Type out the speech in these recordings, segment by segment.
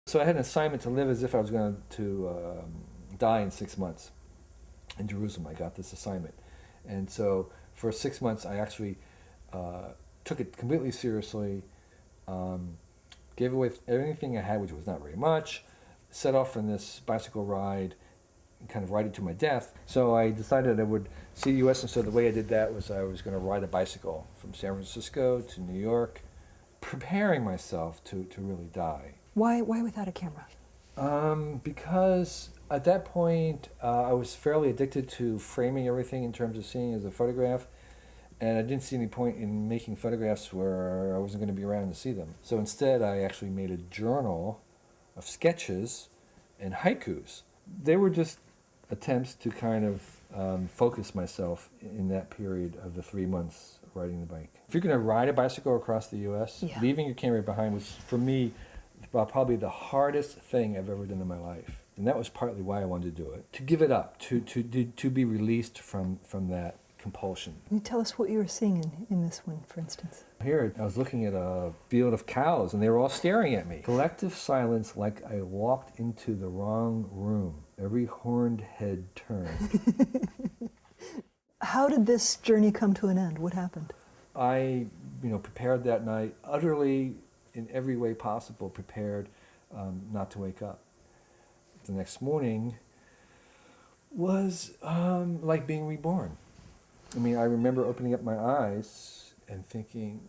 So I had an assignment to live as if I was going to die in 6 months in Jerusalem. I got this assignment. And so for 6 months, I actually took it completely seriously, gave away everything I had, which was not very much, set off on this bicycle ride, kind of riding to my death. So I decided I would see the U.S., and so the way I did that was I was going to ride a bicycle from San Francisco to New York, preparing myself to really die. Why without a camera? Because at that point, I was fairly addicted to framing everything in terms of seeing as a photograph, and I didn't see any point in making photographs where I wasn't going to be around to see them. So instead, I actually made a journal of sketches and haikus. They were just attempts to kind of focus myself in that period of the 3 months riding the bike. If you're going to ride a bicycle across the U.S., Yeah. leaving your camera behind was, for me, probably the hardest thing I've ever done in my life. And that was partly why I wanted to do it. To give it up, to be released from that compulsion. Can you tell us what you were seeing in this one, for instance? Here, I was looking at a field of cows, and they were all staring at me. Collective silence, like I walked into the wrong room. Every horned head turned. How did this journey come to an end? What happened? I, prepared that night, utterly, in every way possible, prepared not to wake up. The next morning was like being reborn. I remember opening up my eyes and thinking,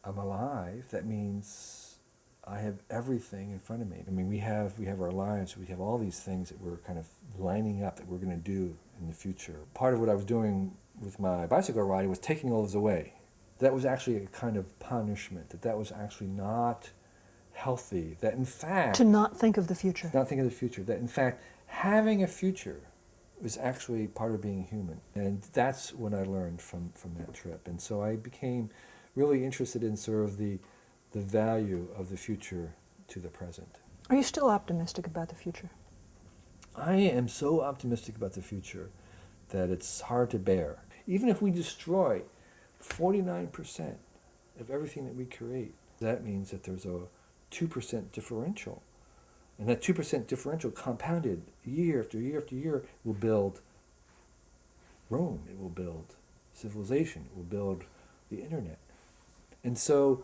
I'm alive. That means I have everything in front of me. We have our lives. We have all these things that we're kind of lining up that we're going to do in the future. Part of what I was doing with my bicycle riding was taking all those away. That was actually a kind of punishment. That was actually not healthy. That in fact... To not think of the future. Not think of the future. That in fact, having a future was actually part of being human. And that's what I learned from that trip. And so I became really interested in sort of the value of the future to the present. Are you still optimistic about the future? I am so optimistic about the future that it's hard to bear. Even if we destroy 49% of everything that we create, that means that there's a 2% differential. And that 2% differential compounded year after year after year will build Rome, it will build civilization, it will build the internet. And so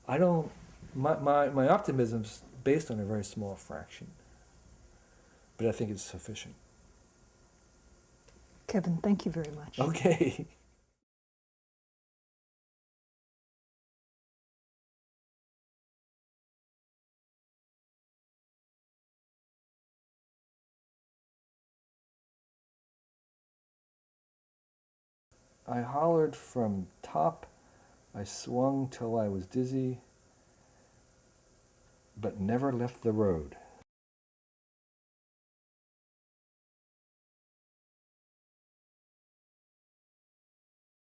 my optimism's based on a very small fraction, but I think it's sufficient. Kevin, thank you very much. Okay. I hollered from top, I swung till I was dizzy, but never left the road.